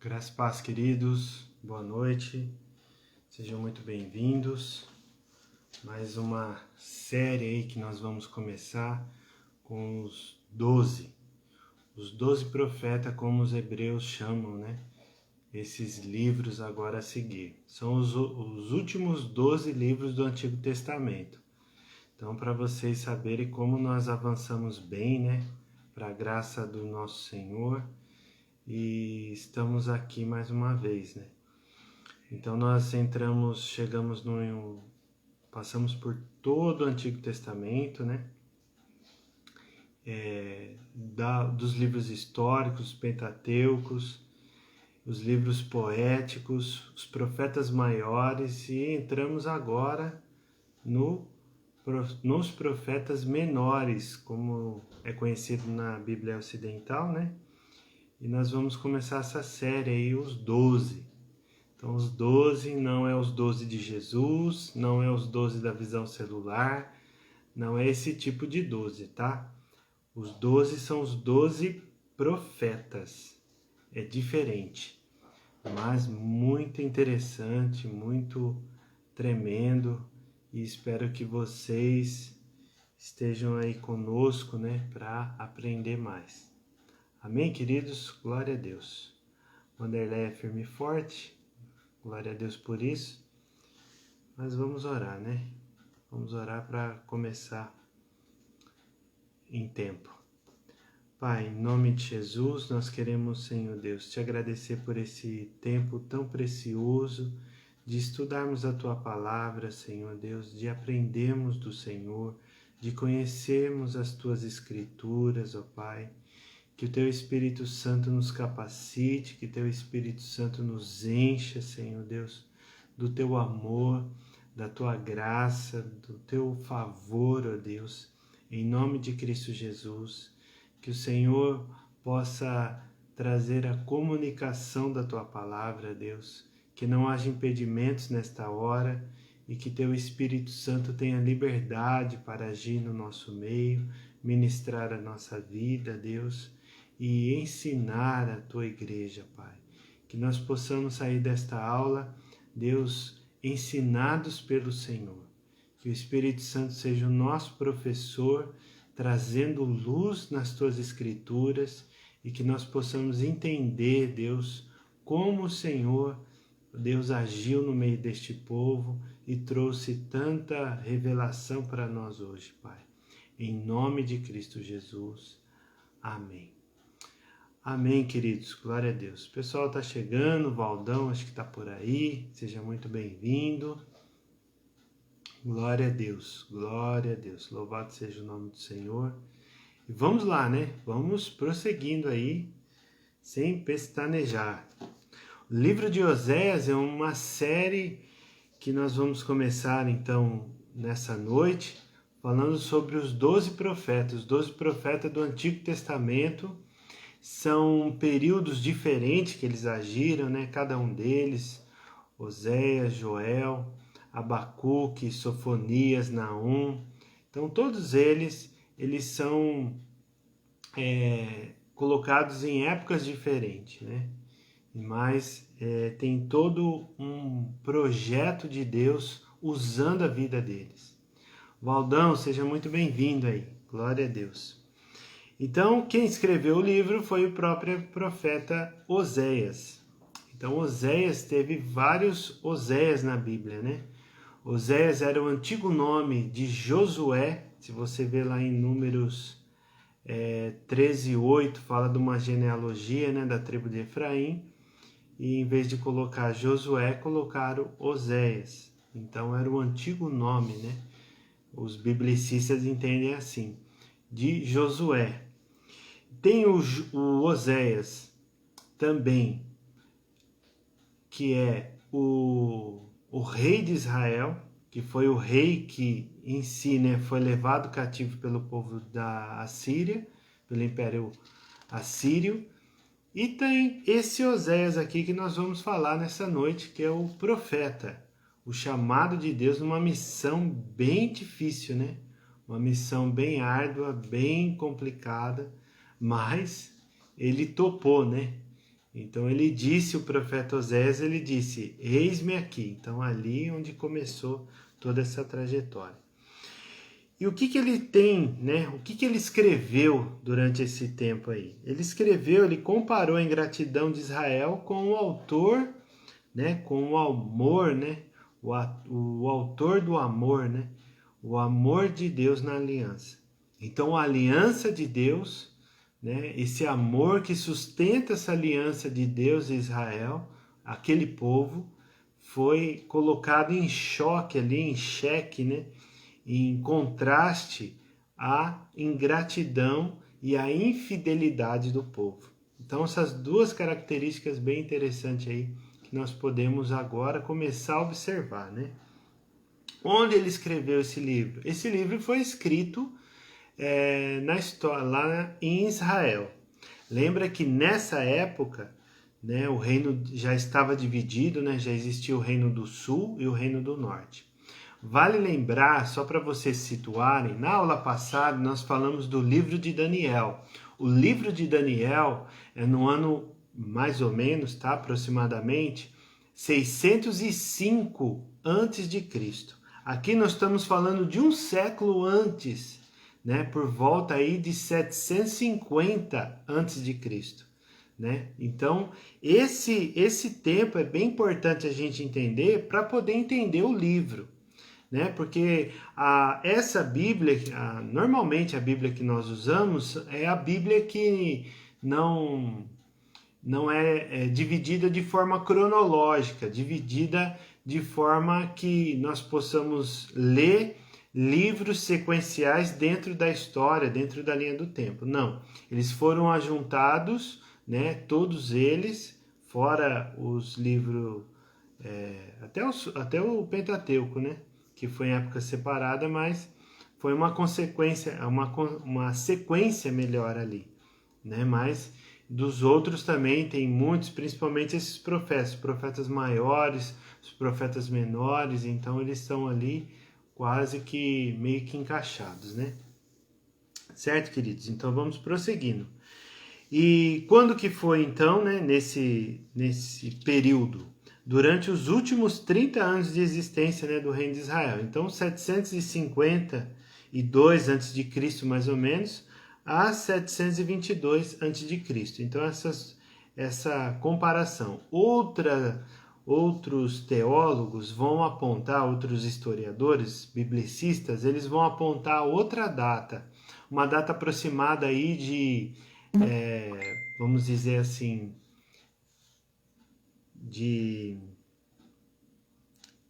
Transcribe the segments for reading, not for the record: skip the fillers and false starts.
Graça e paz, queridos, boa noite, sejam muito bem-vindos. Mais uma série aí que nós vamos começar com os 12 profetas, como os hebreus chamam, né? Esses livros agora a seguir. São os últimos 12 livros do Antigo Testamento. Então, para vocês saberem como nós avançamos bem, né? Para a graça do nosso Senhor. E estamos aqui mais uma vez, né? Então nós passamos por todo o Antigo Testamento, né? Dos livros históricos, Pentateucos, os livros poéticos, os profetas maiores e entramos agora nos profetas menores, como é conhecido na Bíblia Ocidental, né? E nós vamos começar essa série aí, os 12. Então, os 12 não é os 12 de Jesus, não é os 12 da visão celular, não é esse tipo de 12, tá? Os 12 são os 12 profetas. É diferente, mas muito interessante, muito tremendo, e espero que vocês estejam aí conosco, né, para aprender mais. Amém, queridos? Glória a Deus. Wanderlei é firme e forte. Glória a Deus por isso. Mas vamos orar, né? Vamos orar para começar em tempo. Pai, em nome de Jesus, nós queremos, Senhor Deus, te agradecer por esse tempo tão precioso de estudarmos a Tua Palavra, Senhor Deus, de aprendermos do Senhor, de conhecermos as Tuas Escrituras, ó Pai. Que o Teu Espírito Santo nos capacite, que Teu Espírito Santo nos encha, Senhor Deus, do Teu amor, da Tua graça, do Teu favor, ó Deus, em nome de Cristo Jesus. Que o Senhor possa trazer a comunicação da Tua Palavra, Deus, que não haja impedimentos nesta hora e que Teu Espírito Santo tenha liberdade para agir no nosso meio, ministrar a nossa vida, Deus, e ensinar a Tua igreja, Pai. Que nós possamos sair desta aula, Deus, ensinados pelo Senhor. Que o Espírito Santo seja o nosso professor, trazendo luz nas Tuas Escrituras e que nós possamos entender, Deus, como o Senhor, Deus, agiu no meio deste povo e trouxe tanta revelação para nós hoje, Pai. Em nome de Cristo Jesus. Amém. Amém, queridos. Glória a Deus. O pessoal está chegando, o Valdão acho que está por aí. Seja muito bem-vindo. Glória a Deus. Glória a Deus. Louvado seja o nome do Senhor. E vamos lá, né? Vamos prosseguindo aí, sem pestanejar. O livro de Oséias é uma série que nós vamos começar, então, nessa noite, falando sobre os 12 profetas. Os 12 profetas do Antigo Testamento. São períodos diferentes que eles agiram, né? Cada um deles, Oséias, Joel, Abacuque, Sofonias, Naum. Então, todos eles são colocados em épocas diferentes, né? Mas tem todo um projeto de Deus usando a vida deles. Valdão, seja muito bem-vindo aí. Glória a Deus. Então, quem escreveu o livro foi o próprio profeta Oséias. Então, Oséias teve vários Oséias na Bíblia, né? Oséias era o antigo nome de Josué. Se você vê lá em Números 13:8, fala de uma genealogia, né, da tribo de Efraim. E em vez de colocar Josué, colocaram Oséias. Então, era o antigo nome, né? Os biblicistas entendem assim, de Josué. Tem o Oséias também, que é o rei de Israel, que foi o rei que em si, né, foi levado cativo pelo povo da Assíria, pelo Império Assírio. E tem esse Oséias aqui que nós vamos falar nessa noite, que é o profeta, o chamado de Deus numa missão bem difícil, né? Uma missão bem árdua, bem complicada, mas ele topou, né? Então ele disse, o profeta Oséias, ele disse, eis-me aqui. Então ali onde começou toda essa trajetória. E o que que ele tem, né? O que que ele escreveu durante esse tempo aí? Ele escreveu, ele comparou a ingratidão de Israel com o autor, né? Com o amor, né? O autor do amor, né? O amor de Deus na aliança. Então a aliança de Deus, né? Esse amor que sustenta essa aliança de Deus e Israel, aquele povo, foi colocado em choque ali, em xeque, né? Em contraste à ingratidão e à infidelidade do povo. Então, essas duas características bem interessantes aí que nós podemos agora começar a observar, né? Onde ele escreveu esse livro? Esse livro foi escrito na história, lá em Israel. Lembra que nessa época, né, o reino já estava dividido, né, já existia o reino do sul e o reino do norte. Vale lembrar, só para vocês se situarem, na aula passada nós falamos do livro de Daniel. O livro de Daniel é no ano, mais ou menos, tá, aproximadamente, 605 antes de Cristo. Aqui nós estamos falando de um século antes, né, por volta aí de 750 antes de Cristo, né? Então, esse tempo é bem importante a gente entender para poder entender o livro, né? Porque essa Bíblia, normalmente a Bíblia que nós usamos é a Bíblia que não é dividida de forma cronológica, dividida de forma que nós possamos ler livros sequenciais dentro da história, dentro da linha do tempo. Não, eles foram ajuntados, né, todos eles, fora os livros, até o Pentateuco, né, que foi em época separada, mas foi uma consequência, uma sequência melhor ali, né, mas dos outros também tem muitos, principalmente esses profetas maiores, os profetas menores, então eles estão ali quase que meio que encaixados, né? Certo, queridos? Então vamos prosseguindo. E quando que foi então, né, nesse período? Durante os últimos 30 anos de existência, né, do reino de Israel. Então 752 a.C., mais ou menos, a 722 a.C. Então essa comparação. Outros teólogos vão apontar, outros historiadores, biblicistas, eles vão apontar outra data, uma data aproximada aí de, vamos dizer assim, de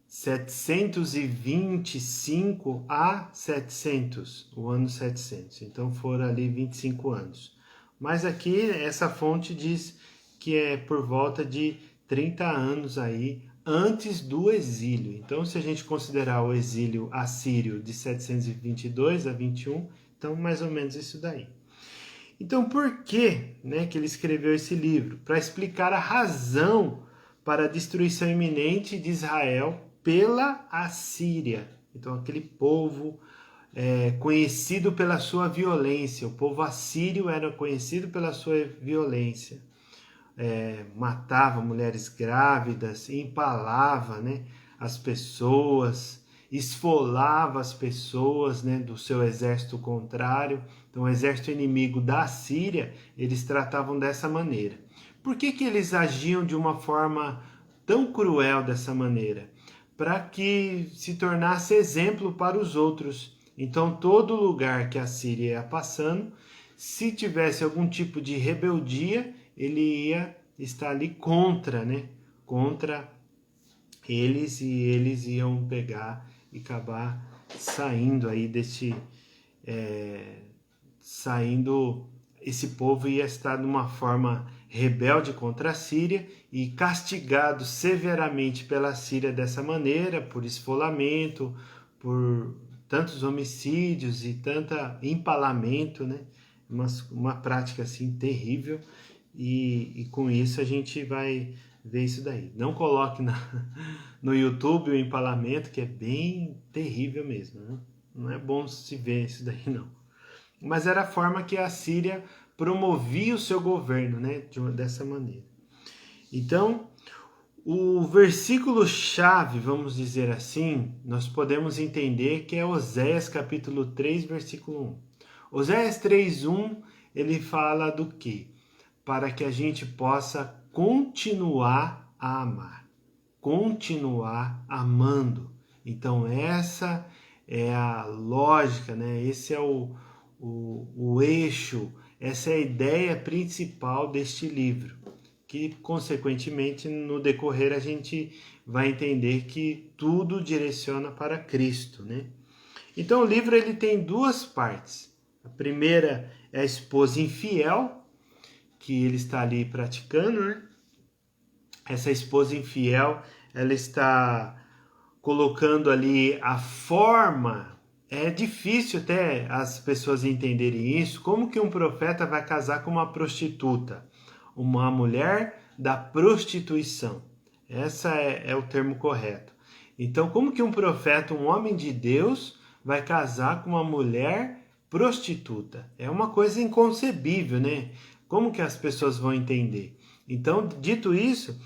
725 a 700, o ano 700. Então foram ali 25 anos. Mas aqui essa fonte diz que é por volta de 30 anos aí antes do exílio. Então se a gente considerar o exílio assírio de 722 a 21, então mais ou menos isso daí. Então por que, né, que ele escreveu esse livro? Para explicar a razão para a destruição iminente de Israel pela Assíria. Então aquele povo conhecido pela sua violência, o povo assírio era conhecido pela sua violência. Matava mulheres grávidas, empalava, né, as pessoas, esfolava as pessoas, né, do seu exército contrário. Então o exército inimigo da Síria, eles tratavam dessa maneira. Por que eles agiam de uma forma tão cruel dessa maneira? Para que se tornasse exemplo para os outros. Então todo lugar que a Síria ia passando, se tivesse algum tipo de rebeldia, ele ia estar ali contra, né? Contra eles, e eles iam pegar e acabar saindo aí esse povo ia estar de uma forma rebelde contra a Síria e castigado severamente pela Síria dessa maneira, por esfolamento, por tantos homicídios e tanta empalamento, né? Uma prática assim terrível, e com isso a gente vai ver isso daí. Não coloque no YouTube o empalamento, que é bem terrível mesmo, né? Não é bom se ver isso daí, não. Mas era a forma que a Síria promovia o seu governo, né? Dessa maneira. Então, o versículo-chave, vamos dizer assim, nós podemos entender que é Oséias capítulo 3, versículo 1. Oséias 3:1, ele fala do quê? Para que a gente possa continuar a amar, continuar amando. Então essa é a lógica, né? Esse é o eixo, essa é a ideia principal deste livro, que consequentemente no decorrer a gente vai entender que tudo direciona para Cristo, né? Então o livro ele tem duas partes. A primeira é a esposa infiel, que ele está ali praticando, né? Essa esposa infiel, ela está colocando ali a forma. É difícil até as pessoas entenderem isso. Como que um profeta vai casar com uma prostituta? Uma mulher da prostituição. Essa é o termo correto. Então, como que um profeta, um homem de Deus, vai casar com uma mulher prostituta? É uma coisa inconcebível, né? Como que as pessoas vão entender? Então, dito isso,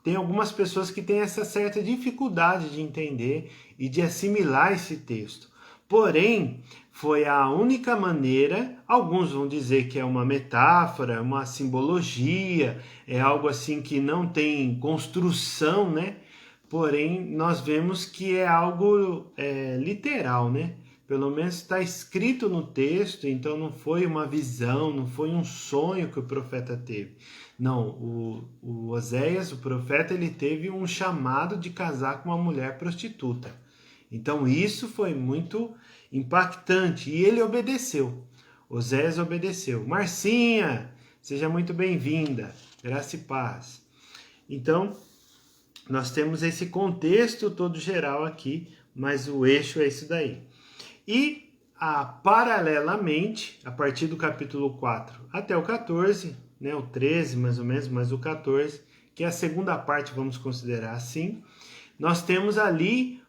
tem algumas pessoas que têm essa certa dificuldade de entender e de assimilar esse texto. Porém, foi a única maneira, alguns vão dizer que é uma metáfora, uma simbologia, é algo assim que não tem construção, né? Porém, nós vemos que é algo literal, né? Pelo menos está escrito no texto, então não foi uma visão, não foi um sonho que o profeta teve. Não, o Oséias, o profeta, ele teve um chamado de casar com uma mulher prostituta. Então isso foi muito impactante e ele obedeceu. Oséias obedeceu. Marcinha, seja muito bem-vinda. Graça e paz. Então, nós temos esse contexto todo geral aqui, mas o eixo é isso daí. E, paralelamente, a partir do capítulo 4 até o 14, né, o 13 mais ou menos, mas o 14, que é a segunda parte, vamos considerar assim, nós temos ali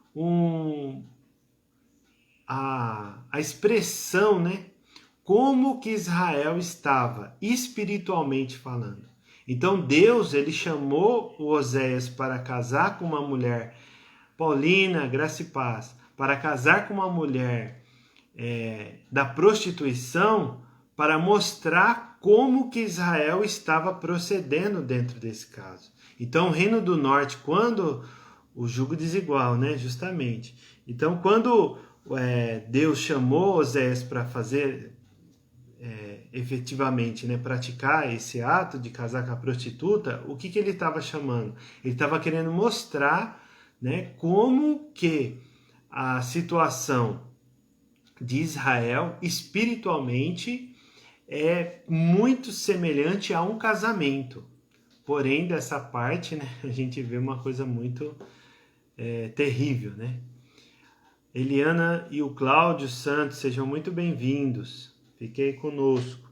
a expressão, né, como que Israel estava espiritualmente falando. Então Deus, ele chamou o Oséias para casar com uma mulher, Paulina, graça e paz, para casar com uma mulher da prostituição, para mostrar como que Israel estava procedendo dentro desse caso. Então o Reino do Norte, quando o jugo desigual, né, justamente. Então quando Deus chamou Oséias para fazer efetivamente, né, praticar esse ato de casar com a prostituta, o que ele estava chamando? Ele estava querendo mostrar, né, como que a situação de Israel espiritualmente é muito semelhante a um casamento. Porém, dessa parte, né, a gente vê uma coisa muito terrível, né? Eliana e o Cláudio Santos, sejam muito bem-vindos. Fiquem conosco.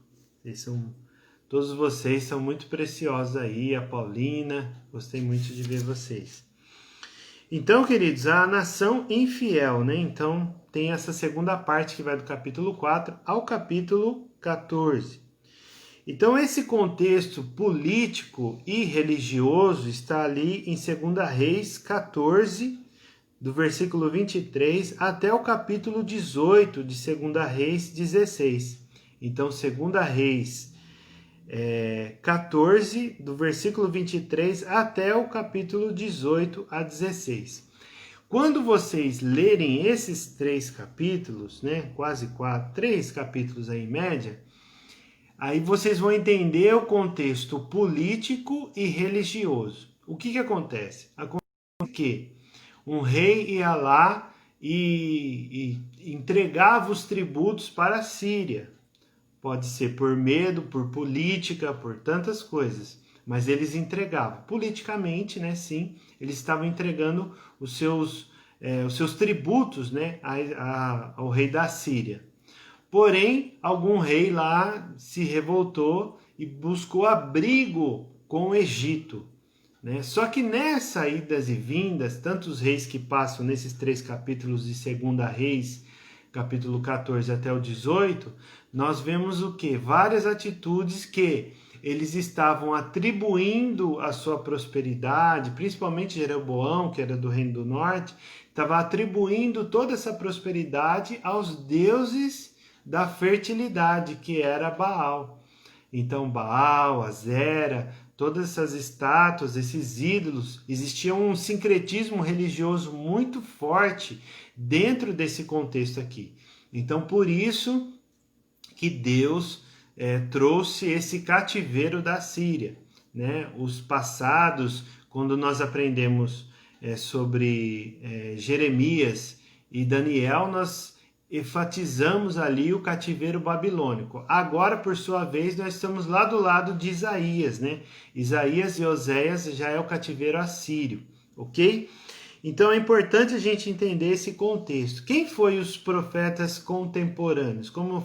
Todos vocês são muito preciosos aí. A Paulina, gostei muito de ver vocês. Então, queridos, a nação infiel, né? Então, tem essa segunda parte que vai do capítulo 4 ao capítulo 14. Então, esse contexto político e religioso está ali em 2 Reis 14, do versículo 23 até o capítulo 18 de 2 Reis 16. Então, 2 Reis 14, do versículo 23 até o capítulo 18 a 16. Quando vocês lerem esses 3 capítulos, né, quase 3 capítulos aí em média, aí vocês vão entender o contexto político e religioso. O que acontece? Acontece que um rei ia lá e entregava os tributos para a Síria. Pode ser por medo, por política, por tantas coisas. Mas eles entregavam. Politicamente, né, sim, eles estavam entregando os seus tributos, né, ao rei da Síria. Porém, algum rei lá se revoltou e buscou abrigo com o Egito. Né? Só que nessas idas e vindas, tantos reis que passam nesses 3 capítulos de 2 Reis, capítulo 14 até o 18, nós vemos o quê? Várias atitudes que eles estavam atribuindo a sua prosperidade, principalmente Jeroboão, que era do Reino do Norte, estava atribuindo toda essa prosperidade aos deuses da fertilidade, que era Baal. Então Baal, Azera, todas essas estátuas, esses ídolos, existia um sincretismo religioso muito forte dentro desse contexto aqui. Então por isso que Deus trouxe esse cativeiro da Síria, né? Os passados, quando nós aprendemos sobre Jeremias e Daniel, nós enfatizamos ali o cativeiro babilônico. Agora, por sua vez, nós estamos lá do lado de Isaías, né? Isaías e Oséias já é o cativeiro assírio, ok? Então é importante a gente entender esse contexto. Quem foi os profetas contemporâneos? Como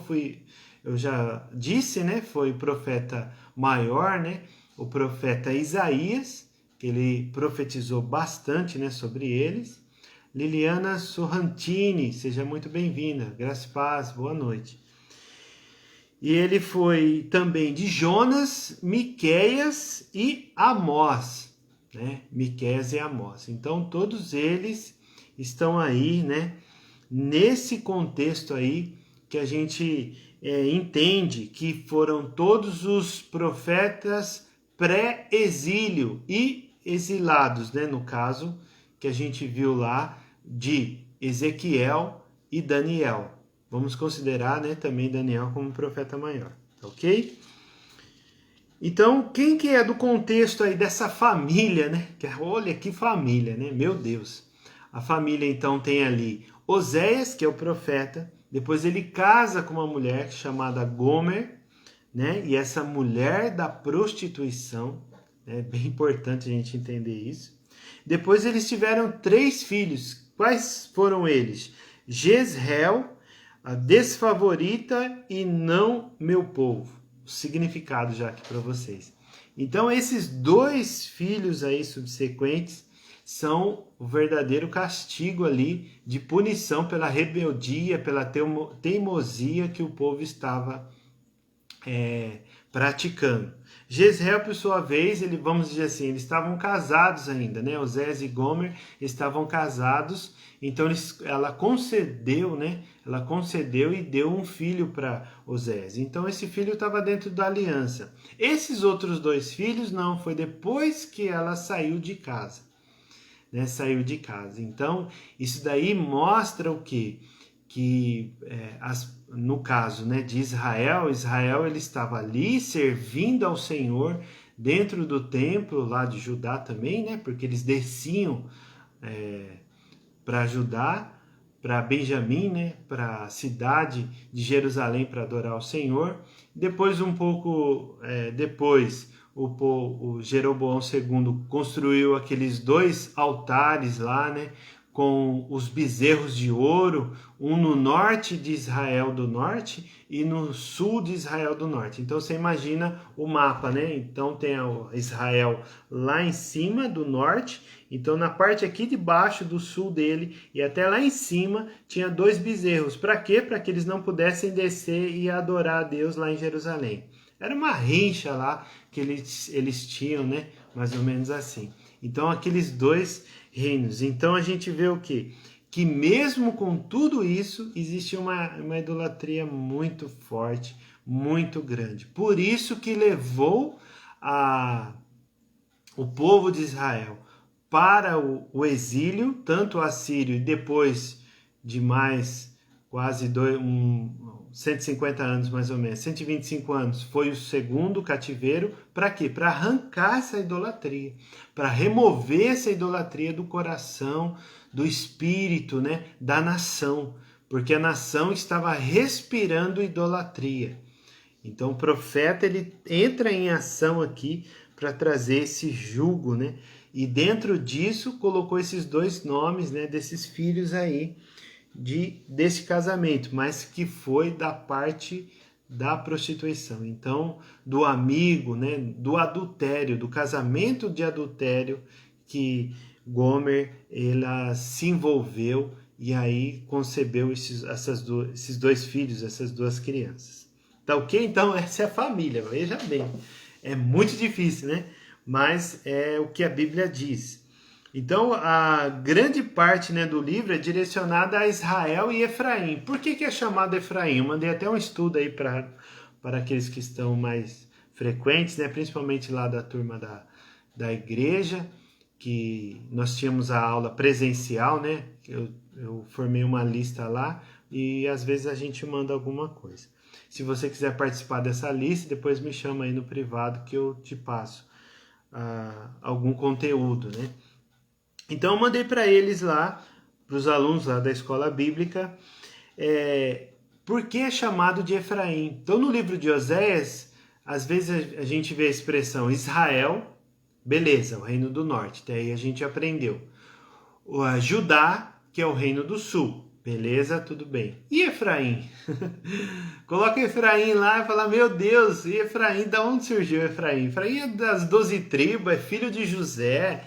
eu já disse, né? Foi o profeta maior, né? O profeta Isaías, que ele profetizou bastante, né, sobre eles. Liliana Sorrantini, seja muito bem-vinda. Graça e paz, boa noite. E ele foi também de Jonas, Miqueias e Amós, né? Miqueias e Amós. Então, todos eles estão aí, né? Nesse contexto aí que a gente entende que foram todos os profetas pré-exílio e exilados, né? No caso que a gente viu lá de Ezequiel e Daniel. Vamos considerar, né, também Daniel como profeta maior, ok? Então, quem que é do contexto aí dessa família, né? Olha que família, né? Meu Deus. A família, então, tem ali Oséias, que é o profeta. Depois ele casa com uma mulher chamada Gomer, né? E essa mulher da prostituição, é bem importante a gente entender isso. Depois eles tiveram 3 filhos. Quais foram eles? Jezreel, a desfavorita e não meu povo. O significado já aqui para vocês. Então esses 2 filhos aí subsequentes são o verdadeiro castigo ali de punição pela rebeldia, pela teimosia que o povo estava praticando. Jezreel, por sua vez, vamos dizer assim, eles estavam casados ainda, né? Oséias e Gomer estavam casados, então ela concedeu, né? Ela concedeu e deu um filho para Oséias. Então esse filho estava dentro da aliança. Esses outros 2 filhos não, foi depois que ela saiu de casa, né? Saiu de casa. Então isso daí mostra o quê? No caso, né, de Israel ele estava ali servindo ao Senhor dentro do templo lá de Judá também, né, porque eles desciam para Judá, para Benjamim, né, para a cidade de Jerusalém para adorar o Senhor. Depois, um pouco depois, o Jeroboão II construiu aqueles 2 altares lá, né, com os bezerros de ouro, um no norte de Israel do norte e no sul de Israel do norte. Então você imagina o mapa, né? Então tem Israel lá em cima do norte, então na parte aqui de baixo do sul dele e até lá em cima tinha 2 bezerros. Para quê? Para que eles não pudessem descer e adorar a Deus lá em Jerusalém. Era uma rincha lá que eles tinham, né? Mais ou menos assim. Então aqueles 2 reinos. Então a gente vê o quê? Que mesmo com tudo isso, existe uma idolatria muito forte, muito grande. Por isso que levou o povo de Israel para o exílio, tanto assírio e depois de mais quase 150 anos mais ou menos, 125 anos, foi o segundo cativeiro. Para quê? Para arrancar essa idolatria, para remover essa idolatria do coração, do espírito, né, da nação, porque a nação estava respirando idolatria. Então o profeta ele entra em ação aqui para trazer esse jugo, né? E dentro disso colocou esses 2 nomes, né, desses filhos aí desse casamento, mas que foi da parte da prostituição. Então, do amigo, né, do adultério, do casamento de adultério que Gomer ela se envolveu e aí concebeu esses 2 filhos, essas 2 crianças. Tá ok? Então, essa é a família, veja bem. É muito difícil, né? Mas é o que a Bíblia diz. Então, a grande parte, né, do livro é direcionada a Israel e Efraim. Por que é chamado Efraim? Eu mandei até um estudo aí para aqueles que estão mais frequentes, né, principalmente lá da turma da igreja, que nós tínhamos a aula presencial, né? Eu formei uma lista lá e às vezes a gente manda alguma coisa. Se você quiser participar dessa lista, depois me chama aí no privado que eu te passo algum conteúdo, né? Então eu mandei para eles lá, para os alunos lá da escola bíblica, por que é chamado de Efraim. Então no livro de Oséias, às vezes a gente vê a expressão Israel, beleza, o reino do norte, até aí a gente aprendeu. Judá, que é o reino do sul, beleza, tudo bem. E Efraim? Coloca Efraim lá e fala, meu Deus, e Efraim, da onde surgiu Efraim? Efraim é das 12 tribos, é filho de José,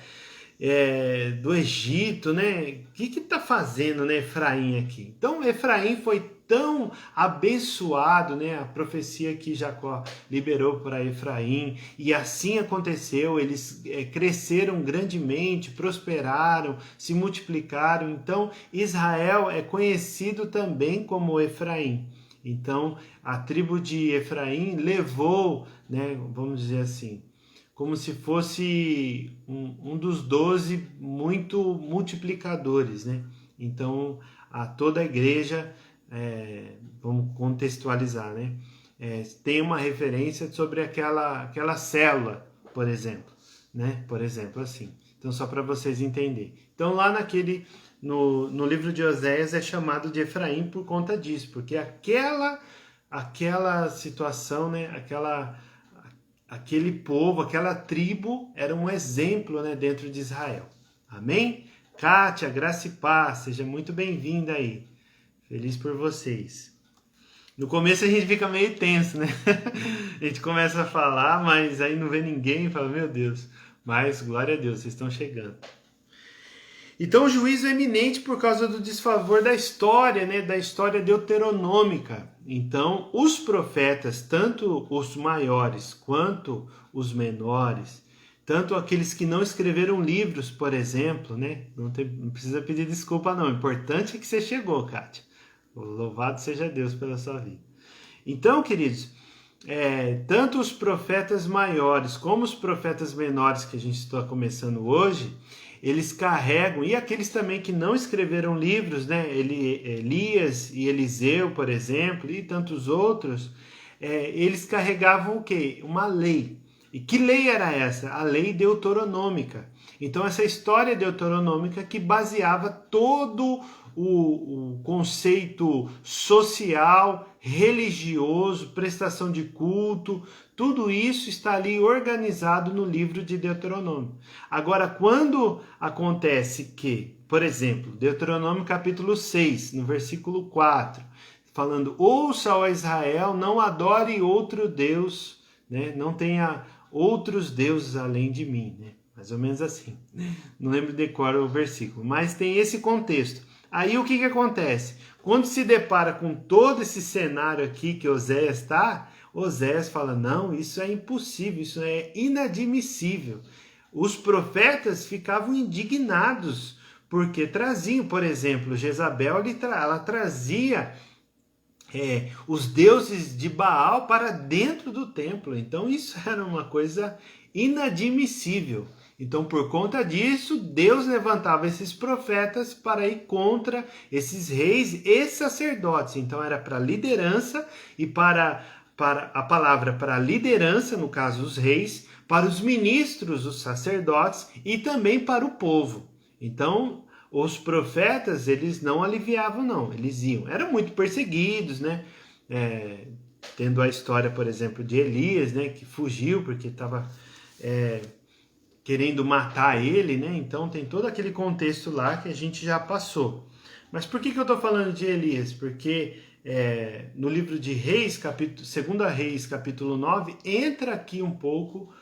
do Egito, né? O que está fazendo, né, Efraim aqui? Então, Efraim foi tão abençoado, né? A profecia que Jacó liberou para Efraim, e assim aconteceu. Eles cresceram grandemente, prosperaram, se multiplicaram. Então, Israel é conhecido também como Efraim. Então, a tribo de Efraim levou, né, vamos dizer assim, como se fosse um dos 12 muito multiplicadores, né? Então, toda a igreja, vamos contextualizar, né? Tem uma referência sobre aquela célula, por exemplo, né? Por exemplo, assim. Então, só para vocês entenderem. Então, lá no livro de Oséias é chamado de Efraim por conta disso, porque aquela situação, né? Aquele povo, aquela tribo era um exemplo, né, dentro de Israel. Amém? Kátia, graça e paz, seja muito bem-vinda aí. Feliz por vocês. No começo a gente fica meio tenso, né? A gente começa a falar, mas aí não vê ninguém e fala, meu Deus. Mas, glória a Deus, vocês estão chegando. Então o juízo é iminente por causa do desfavor da história, né? Da história deuteronômica. Então os profetas, tanto os maiores quanto os menores, tanto aqueles que não escreveram livros, por exemplo, né? Não precisa pedir desculpa não, o importante é que você chegou, Kátia. Louvado seja Deus pela sua vida. Então, queridos, tanto os profetas maiores como os profetas menores que a gente está começando hoje, eles carregam, e aqueles também que não escreveram livros, né? Elias e Eliseu, por exemplo, e tantos outros, eles carregavam o quê? Uma lei. E que lei era essa? A lei deuteronômica. Então essa história deuteronômica que baseava todo o conceito social, religioso, prestação de culto, tudo isso está ali organizado no livro de Deuteronômio. Agora, quando acontece que, por exemplo, Deuteronômio capítulo 6, no versículo 4, falando, ouça, ó Israel, não adore outro Deus, né? Não tenha outros deuses além de mim, né? Mais ou menos assim. Não lembro de cor o versículo, mas tem esse contexto. Aí o que acontece? Quando se depara com todo esse cenário aqui que Oséias está, Oséias fala, não, isso é impossível, isso é inadmissível. Os profetas ficavam indignados, porque traziam, por exemplo, Jezabel, ela trazia os deuses de Baal para dentro do templo. Então isso era uma coisa inadmissível. Então, por conta disso, Deus levantava esses profetas para ir contra esses reis e sacerdotes. Então, era para liderança e para a palavra para a liderança, no caso os reis, para os ministros, os sacerdotes e também para o povo. Então, os profetas, eles não aliviavam, não, eles iam. Eram muito perseguidos, né? Tendo a história, por exemplo, de Elias, né? Que fugiu porque estava querendo matar ele, né? Então tem todo aquele contexto lá que a gente já passou. Mas por que eu estou falando de Elias? Porque no livro de Reis, 2 Reis, capítulo 9, entra aqui um pouco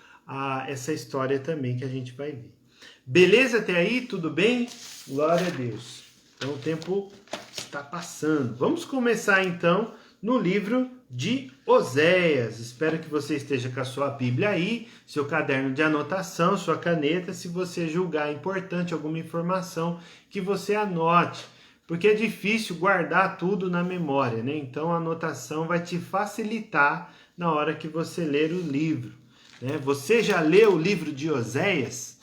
essa história também que a gente vai ver. Beleza até aí? Tudo bem? Glória a Deus. Então o tempo está passando. Vamos começar então no livro de Oséias. Espero que você esteja com a sua Bíblia aí, seu caderno de anotação, sua caneta. Se você julgar importante alguma informação, que você anote, porque é difícil guardar tudo na memória, né? Então a anotação vai te facilitar na hora que você ler o livro, né? Você já leu o livro de Oséias?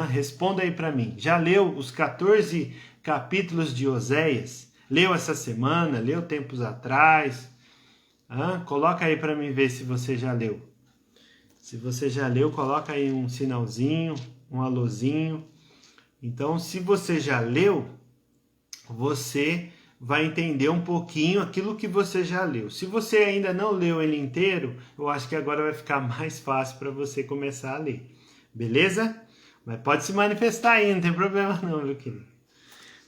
Responda aí para mim. Já leu os 14 capítulos de Oséias? Leu essa semana? Leu tempos atrás? Coloca aí para mim ver se você já leu. Se você já leu, coloca aí um sinalzinho, um alôzinho. Então, se você já leu, você vai entender um pouquinho aquilo que você já leu. Se você ainda não leu ele inteiro, eu acho que agora vai ficar mais fácil para você começar a ler. Beleza? Mas pode se manifestar aí, não tem problema não, meu querido.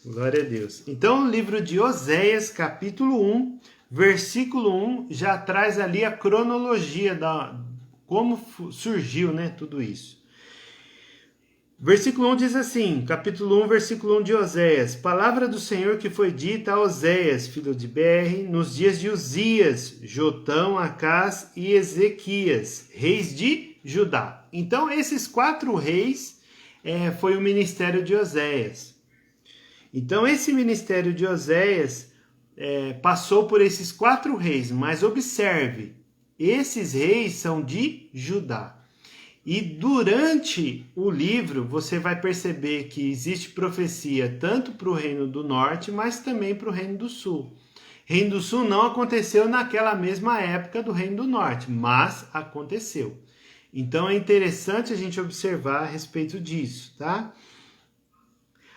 Glória a Deus. Então, o livro de Oséias, capítulo 1, versículo 1, já traz ali a cronologia da como surgiu, né, tudo isso. Versículo 1 diz assim, capítulo 1, versículo 1 de Oséias. Palavra do Senhor que foi dita a Oséias, filho de Beer, nos dias de Uzias, Jotão, Acás e Ezequias, reis de Judá. Então, esses 4 reis foi o ministério de Oséias. Então, esse ministério de Oséias passou por esses 4 reis, mas observe, esses reis são de Judá. E durante o livro você vai perceber que existe profecia tanto para o Reino do Norte, mas também para o Reino do Sul. Reino do Sul não aconteceu naquela mesma época do Reino do Norte, mas aconteceu. Então é interessante a gente observar a respeito disso, tá?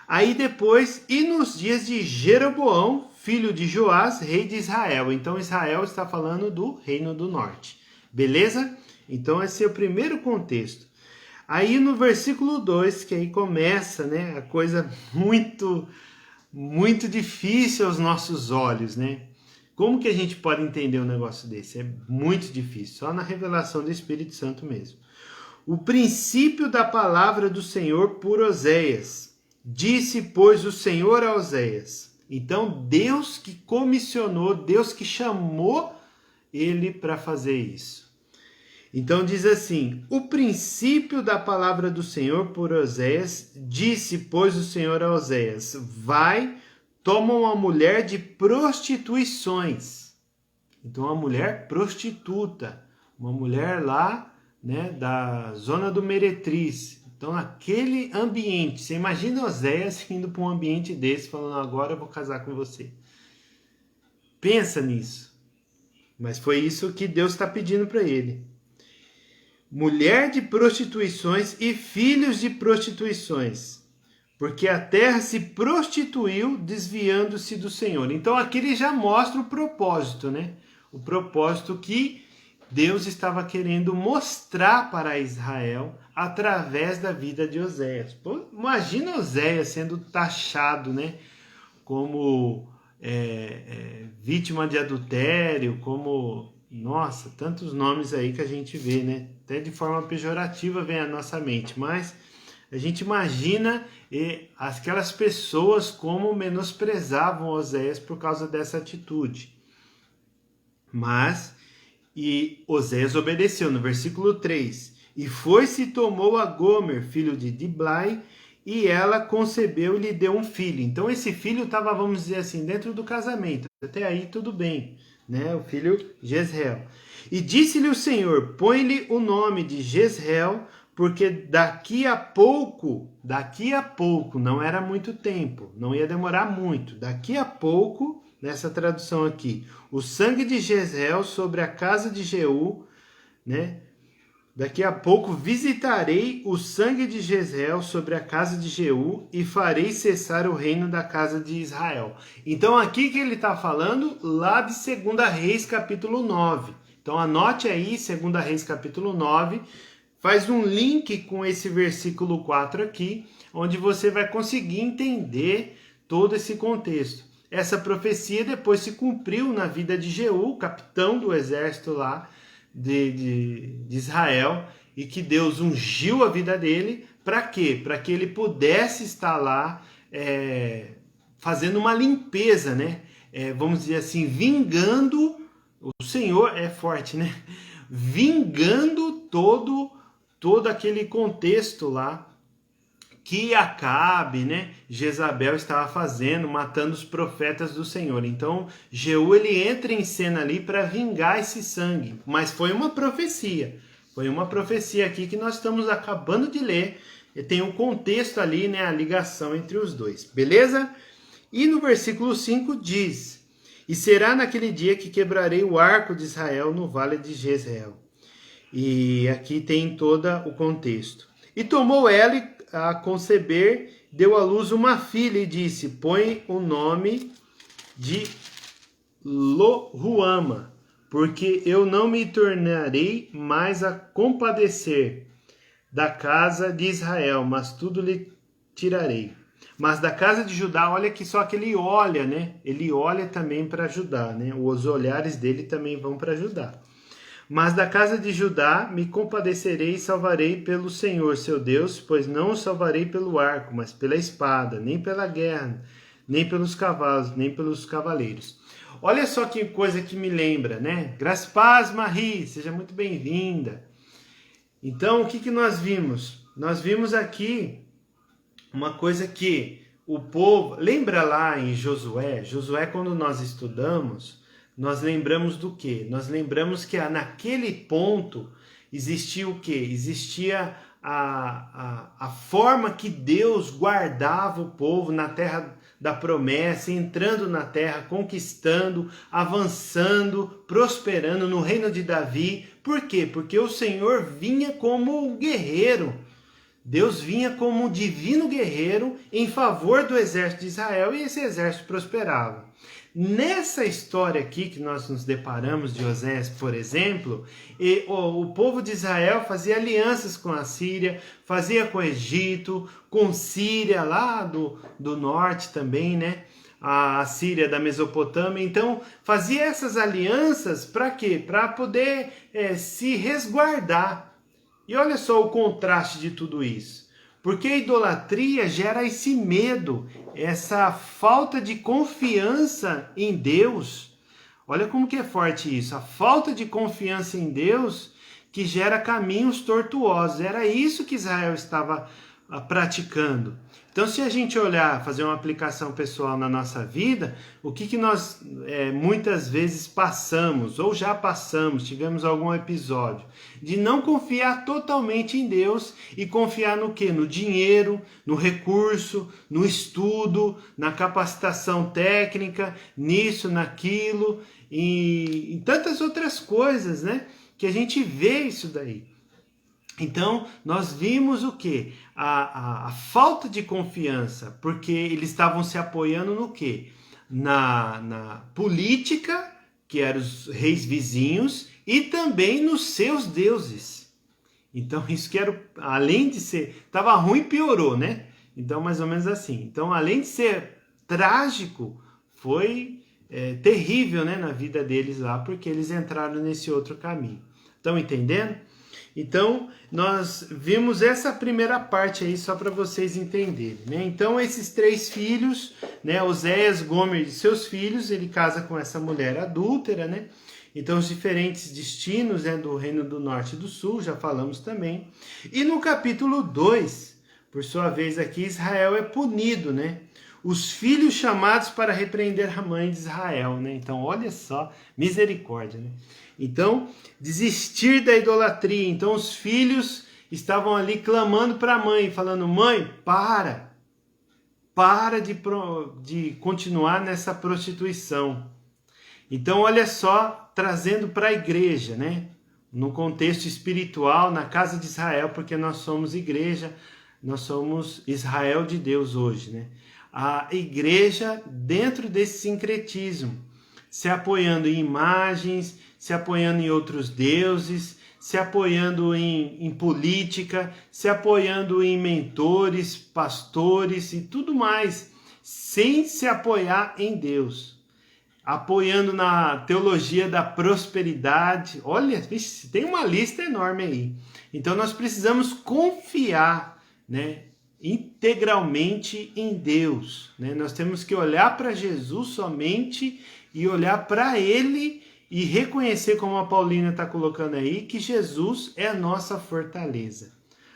Aí depois, e nos dias de Jeroboão, filho de Joás, rei de Israel. Então Israel está falando do Reino do Norte. Beleza? Então esse é o primeiro contexto. Aí no versículo 2, que aí começa, né, a coisa muito, muito difícil aos nossos olhos, né? Como que a gente pode entender um negócio desse? É muito difícil, só na revelação do Espírito Santo mesmo. O princípio da palavra do Senhor por Oséias. Disse, pois, o Senhor a Oséias. Então, Deus que comissionou, Deus que chamou ele para fazer isso. Então diz assim, o princípio da palavra do Senhor por Oséias, disse, pois, o Senhor a Oséias, vai, toma uma mulher de prostituições. Então, uma mulher prostituta, uma mulher lá, né, da zona do Meretriz. Então, aquele ambiente, você imagina Oséias indo para um ambiente desse, falando, agora eu vou casar com você. Pensa nisso. Mas foi isso que Deus está pedindo para ele. Mulher de prostituições e filhos de prostituições, porque a terra se prostituiu desviando-se do Senhor. Então aqui ele já mostra o propósito, né? O propósito que Deus estava querendo mostrar para Israel através da vida de Oséias. Pô, imagina Oséias sendo taxado, né, como vítima de adultério, como... Nossa, tantos nomes aí que a gente vê, né? Até de forma pejorativa vem à nossa mente, mas a gente imagina aquelas pessoas como menosprezavam Oséias por causa dessa atitude. Mas, e Oséias obedeceu, no versículo 3, e foi-se e tomou a Gomer, filho de Diblai, e ela concebeu e lhe deu um filho. Então esse filho estava, vamos dizer assim, dentro do casamento. Até aí tudo bem. Né, o filho Jezreel. E disse-lhe o Senhor, põe-lhe o nome de Jezreel, porque daqui a pouco, não era muito tempo, não ia demorar muito, daqui a pouco, nessa tradução aqui, o sangue de Jezreel sobre a casa de Jeú, né? Daqui a pouco visitarei o sangue de Jezreel sobre a casa de Jeú e farei cessar o reino da casa de Israel. Então aqui que ele está falando lá de 2 Reis capítulo 9. Então anote aí 2 Reis capítulo 9, faz um link com esse versículo 4 aqui, onde você vai conseguir entender todo esse contexto. Essa profecia depois se cumpriu na vida de Jeú, capitão do exército lá, de Israel, e que Deus ungiu a vida dele, para quê? Para que ele pudesse estar lá fazendo uma limpeza, né? vamos dizer assim, vingando, o Senhor é forte, né? Vingando todo aquele contexto lá que Acabe, né, Jezabel estava fazendo, matando os profetas do Senhor. Então, Jeú ele entra em cena ali para vingar esse sangue. Mas foi uma profecia. Foi uma profecia aqui que nós estamos acabando de ler. E tem um contexto ali, né, a ligação entre os dois. Beleza? E no versículo 5 diz: E será naquele dia que quebrarei o arco de Israel no vale de Jezreel. E aqui tem todo o contexto. E tomou ela a conceber, deu à luz uma filha e disse: Põe o nome de Lo-Ruama, porque eu não me tornarei mais a compadecer da casa de Israel, mas tudo lhe tirarei. Mas da casa de Judá, olha que só que ele olha, né? Ele olha também para Judá, né? Os olhares dele também vão para Judá. Mas da casa de Judá me compadecerei e salvarei pelo Senhor, seu Deus, pois não o salvarei pelo arco, mas pela espada, nem pela guerra, nem pelos cavalos, nem pelos cavaleiros. Olha só que coisa que me lembra, né? Graças paz, Marie, seja muito bem-vinda. Então, o que nós vimos? Nós vimos aqui uma coisa que o povo... Lembra lá em Josué? Josué, quando nós estudamos... Nós lembramos do quê? Nós lembramos que naquele ponto existia o quê? Existia a forma que Deus guardava o povo na terra da promessa, entrando na terra, conquistando, avançando, prosperando no reino de Davi. Por quê? Porque o Senhor vinha como um guerreiro. Deus vinha como um divino guerreiro em favor do exército de Israel e esse exército prosperava. Nessa história aqui que nós nos deparamos de Osés, por exemplo, o povo de Israel fazia alianças com a Síria, fazia com o Egito, com Síria lá do norte também, né? A Síria da Mesopotâmia. Então, fazia essas alianças para quê? Para poder se resguardar. E olha só o contraste de tudo isso. Porque a idolatria gera esse medo, essa falta de confiança em Deus. Olha como que é forte isso. A falta de confiança em Deus que gera caminhos tortuosos. Era isso que Israel estava praticando. Então, se a gente olhar, fazer uma aplicação pessoal na nossa vida, o que nós muitas vezes passamos, ou já passamos, tivemos algum episódio, de não confiar totalmente em Deus e confiar no quê? No dinheiro, no recurso, no estudo, na capacitação técnica, nisso, naquilo, e em tantas outras coisas, né? Que a gente vê isso daí. Então, nós vimos o quê? A falta de confiança, porque eles estavam se apoiando no quê? Na política, que eram os reis vizinhos, e também nos seus deuses. Então, isso que era, além de ser... Estava ruim, piorou, né? Então, mais ou menos assim. Então, além de ser trágico, foi terrível, né, na vida deles lá, porque eles entraram nesse outro caminho. Estão entendendo? Então, nós vimos essa primeira parte aí só para vocês entenderem, né? Então, esses três filhos, né? Oséias, Gomer e seus filhos, ele casa com essa mulher adúltera, né? Então, os diferentes destinos, né, do Reino do Norte e do Sul, já falamos também. E no capítulo 2, por sua vez aqui, Israel é punido, né? Os filhos chamados para repreender a mãe de Israel, né? Então, olha só, misericórdia, né? Então, desistir da idolatria. Então, os filhos estavam ali clamando para a mãe, falando: mãe, para de continuar nessa prostituição. Então, olha só, trazendo para a igreja, né? No contexto espiritual, na casa de Israel, porque nós somos igreja, nós somos Israel de Deus hoje, né? A igreja dentro desse sincretismo, se apoiando em imagens, se apoiando em outros deuses, se apoiando em política, se apoiando em mentores, pastores e tudo mais, sem se apoiar em Deus. Apoiando na teologia da prosperidade. Olha, tem uma lista enorme aí. Então nós precisamos confiar, né, integralmente em Deus, né? Nós temos que olhar para Jesus somente e olhar para Ele e reconhecer, como a Paulina está colocando aí, que Jesus é a nossa fortaleza.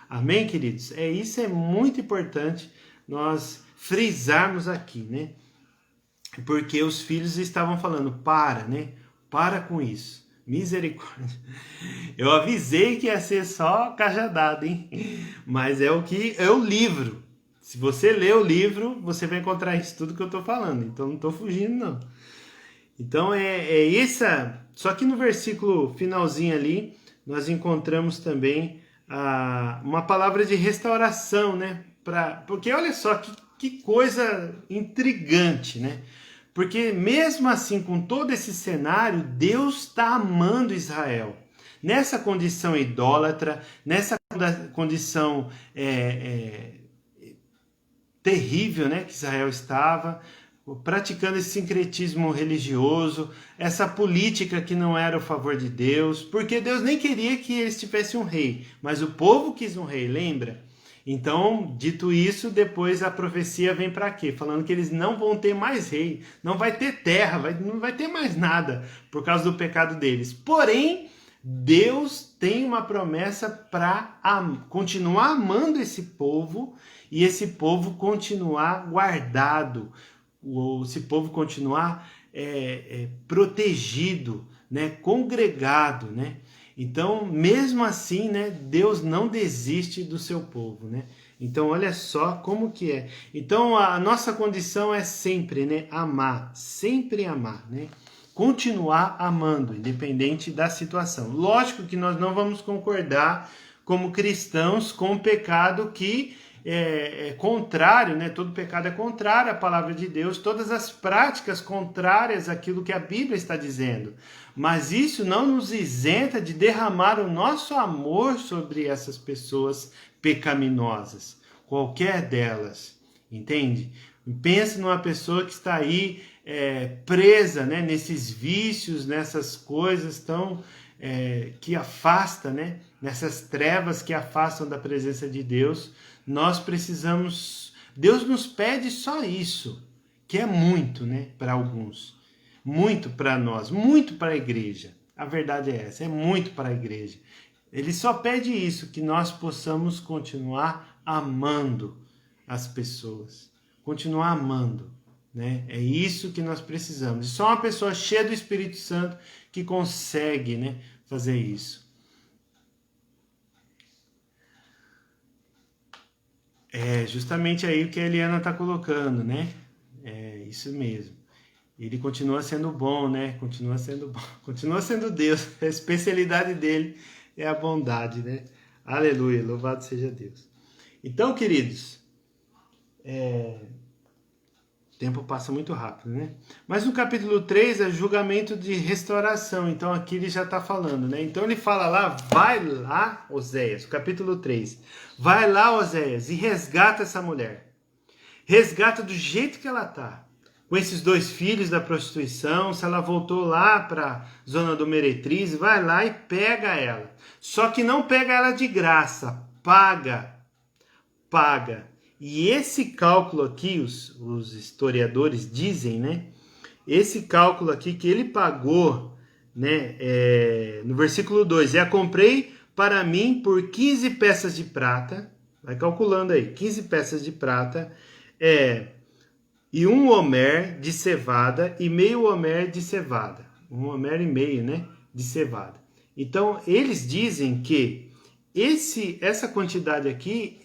Amém, queridos? Isso é muito importante nós frisarmos aqui, né? Porque os filhos estavam falando, né? Para com isso. Misericórdia. Eu avisei que ia ser só cajadada, hein? Mas é o livro. Se você ler o livro, você vai encontrar isso tudo que eu estou falando. Então não estou fugindo, não. Então essa. Só que no versículo finalzinho ali, nós encontramos também uma palavra de restauração, né? Porque olha só que coisa intrigante, né? Porque mesmo assim, com todo esse cenário, Deus está amando Israel. Nessa condição idólatra, nessa condição terrível, né, que Israel estava, praticando esse sincretismo religioso, essa política que não era a favor de Deus, porque Deus nem queria que eles tivessem um rei, mas o povo quis um rei, lembra? Então, dito isso, depois a profecia vem para quê? Falando que eles não vão ter mais rei, não vai ter terra, não vai ter mais nada por causa do pecado deles. Porém, Deus tem uma promessa para continuar amando esse povo e esse povo continuar guardado, esse povo continuar protegido, né, congregado, né? Então, mesmo assim, né, Deus não desiste do seu povo, né? Então, olha só como que é. Então, a nossa condição é sempre, né, amar, sempre amar, né? Continuar amando, independente da situação. Lógico que nós não vamos concordar como cristãos com o pecado que é contrário, né? Todo pecado é contrário à palavra de Deus, todas as práticas contrárias àquilo que a Bíblia está dizendo. Mas isso não nos isenta de derramar o nosso amor sobre essas pessoas pecaminosas, qualquer delas, entende? Pense numa pessoa que está aí presa, né, nesses vícios, nessas coisas tão que afasta, né, nessas trevas que afastam da presença de Deus. Nós precisamos, Deus nos pede só isso, que é muito, né, para alguns, muito para nós, muito para a igreja. A verdade é essa, é muito para a igreja. Ele só pede isso, que nós possamos continuar amando as pessoas, continuar amando, né? É isso que nós precisamos. E só uma pessoa cheia do Espírito Santo que consegue, né, fazer isso. É justamente aí o que a Eliana está colocando, né? É isso mesmo. Ele continua sendo bom, né? Continua sendo bom. Continua sendo Deus. A especialidade dele é a bondade, né? Aleluia, louvado seja Deus. Então, queridos, o tempo passa muito rápido, né? Mas no capítulo 3 é julgamento de restauração. Então aqui ele já está falando, né? Então ele fala lá, vai lá, Oséias, capítulo 3. Vai lá, Oséias, e resgata essa mulher. Resgata do jeito que ela está. Com esses 2 filhos da prostituição, se ela voltou lá para a zona do Meretriz, vai lá e pega ela. Só que não pega ela de graça, paga. E esse cálculo aqui, os historiadores dizem, né? Esse cálculo aqui que ele pagou, né? No versículo 2, a comprei para mim por 15 peças de prata. Vai calculando aí, 15 peças de prata. E 1 homer de cevada e meio homer de cevada. 1 homer e meio, né? De cevada. Então, eles dizem que essa quantidade aqui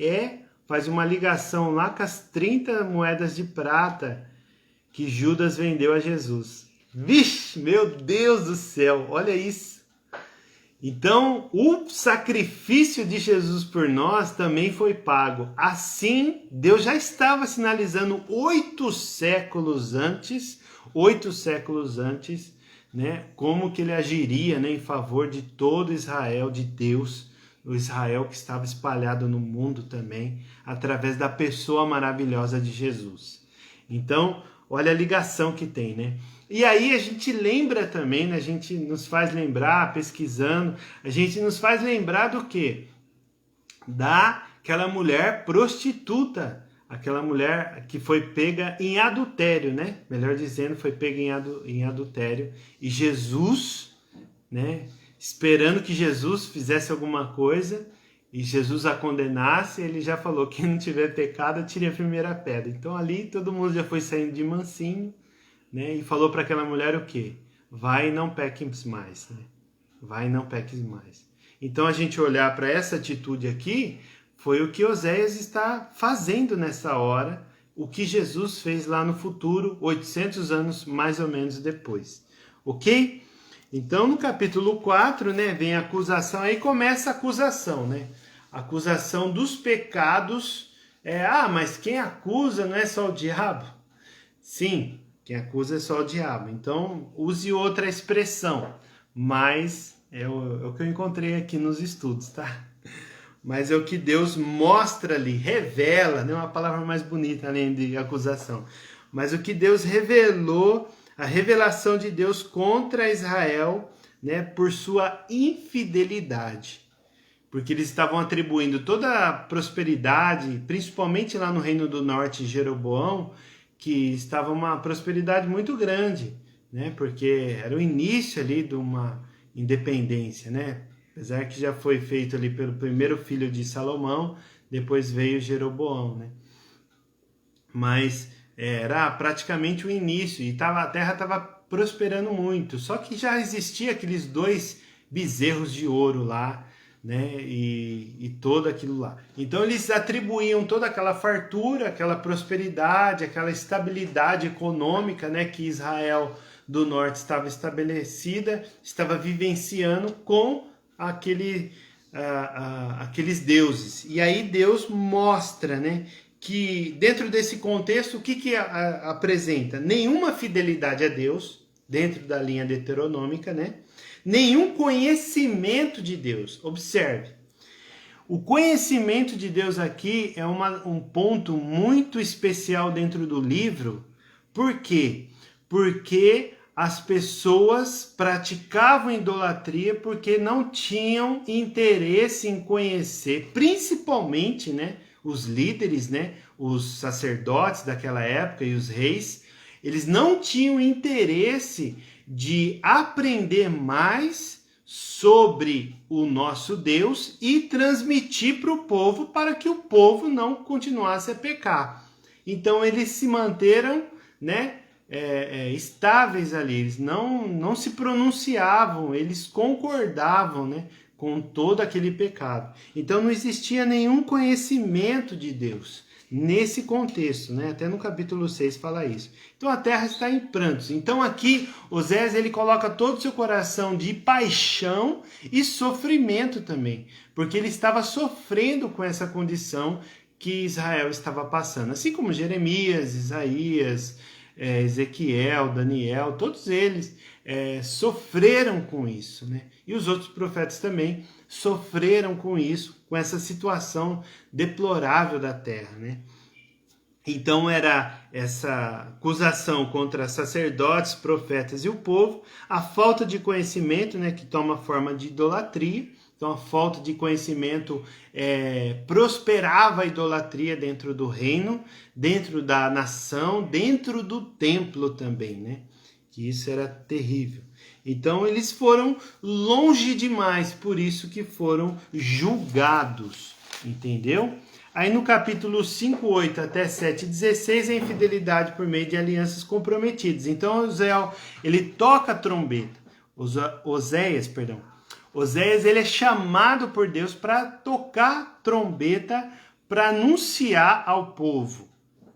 faz uma ligação lá com as 30 moedas de prata que Judas vendeu a Jesus. Vixe, meu Deus do céu, olha isso. Então, o sacrifício de Jesus por nós também foi pago. Assim, Deus já estava sinalizando 8 séculos antes, né, como que ele agiria, né, em favor de todo Israel, de Deus, o Israel que estava espalhado no mundo também, através da pessoa maravilhosa de Jesus. Então, olha a ligação que tem, né? E aí a gente lembra também, né? A gente nos faz lembrar, pesquisando, a gente nos faz lembrar do quê? Da aquela mulher prostituta, aquela mulher que foi pega em adultério, né? Melhor dizendo, foi pega em adultério. E Jesus, né? Esperando que Jesus fizesse alguma coisa e Jesus a condenasse, ele já falou: quem não tiver pecado, tire a primeira pedra. Então ali todo mundo já foi saindo de mansinho, né? E falou para aquela mulher o quê? Vai e não peques mais, né? Vai e não peques mais. Então a gente olhar para essa atitude aqui, foi o que Oséias está fazendo nessa hora, o que Jesus fez lá no futuro, 800 anos mais ou menos depois. Ok? Então no capítulo 4, né, vem a acusação, aí começa a acusação, né? A acusação dos pecados. Mas quem acusa não é só o diabo? Sim, quem acusa é só o diabo. Então use outra expressão, mas é o que eu encontrei aqui nos estudos, tá? Mas é o que Deus mostra ali, revela, não é uma palavra mais bonita além de acusação, mas o que Deus revelou, a revelação de Deus contra Israel, né, por sua infidelidade. Porque eles estavam atribuindo toda a prosperidade, principalmente lá no Reino do Norte, Jeroboão, que estava uma prosperidade muito grande, né, porque era o início ali de uma independência, né? Apesar que já foi feito ali pelo primeiro filho de Salomão, depois veio Jeroboão, né? Mas era praticamente o início e a terra estava prosperando muito. Só que já existia aqueles 2 bezerros de ouro lá, né? E todo aquilo lá. Então eles atribuíam toda aquela fartura, aquela prosperidade, aquela estabilidade econômica, né, que Israel do Norte estava estabelecida, estava vivenciando com aqueles deuses. E aí Deus mostra, né, que dentro desse contexto, o que apresenta? Nenhuma fidelidade a Deus, dentro da linha deuteronômica, né? Nenhum conhecimento de Deus. Observe, o conhecimento de Deus aqui é um ponto muito especial dentro do livro. Por quê? Porque as pessoas praticavam idolatria porque não tinham interesse em conhecer, principalmente, né, os líderes, né, os sacerdotes daquela época e os reis, eles não tinham interesse de aprender mais sobre o nosso Deus e transmitir para o povo, para que o povo não continuasse a pecar. Então eles se manteram, né, estáveis ali, eles não se pronunciavam, eles concordavam, né, com todo aquele pecado. Então não existia nenhum conhecimento de Deus nesse contexto, né? Até no capítulo 6 fala isso. Então a terra está em prantos. Então aqui Oséias ele coloca todo o seu coração de paixão e sofrimento também, porque ele estava sofrendo com essa condição que Israel estava passando. Assim como Jeremias, Isaías, Ezequiel, Daniel, todos eles sofreram com isso, né? E os outros profetas também sofreram com isso, com essa situação deplorável da terra, né? Então era essa acusação contra sacerdotes, profetas e o povo, a falta de conhecimento, né, que toma forma de idolatria. Então a falta de conhecimento prosperava a idolatria dentro do reino, dentro da nação, dentro do templo também, né? Que isso era terrível. Então eles foram longe demais, por isso que foram julgados, entendeu? Aí no capítulo 5, 8 até 7, 16, é a infidelidade por meio de alianças comprometidas. Então ele toca a trombeta. Oséias ele é chamado por Deus para tocar trombeta, para anunciar ao povo,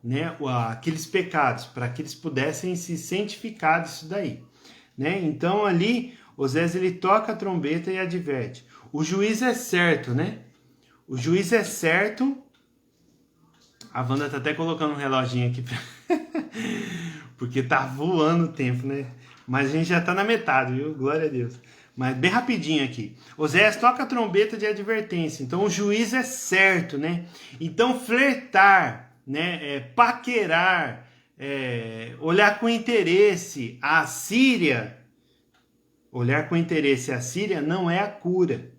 né, aqueles pecados, para que eles pudessem se santificar disso daí, né? Então ali Oséias ele toca a trombeta e adverte. O juiz é certo, né? O juiz é certo. A Wanda tá até colocando um reloginho aqui porque tá voando o tempo, né? Mas a gente já tá na metade, viu? Glória a Deus. Mas bem rapidinho aqui. Oséias toca a trombeta de advertência. Então o juiz é certo, né? Então flertar, né? Paquerar, olhar com interesse a Síria. Olhar com interesse a Síria não é a cura.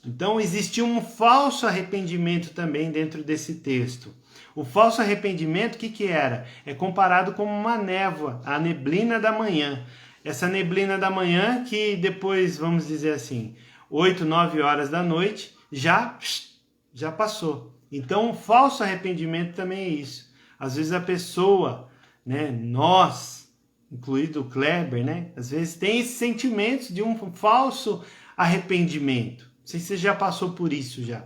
Então existia um falso arrependimento também dentro desse texto. O falso arrependimento, o que era? É comparado com uma névoa, a neblina da manhã. Essa neblina da manhã que depois, vamos dizer assim, 8, 9 horas da noite, já passou. Então o falso arrependimento também é isso. Às vezes a pessoa, né, nós, incluído o Kleber, né, às vezes tem esses sentimentos de um falso arrependimento. Não sei se você já passou por isso já.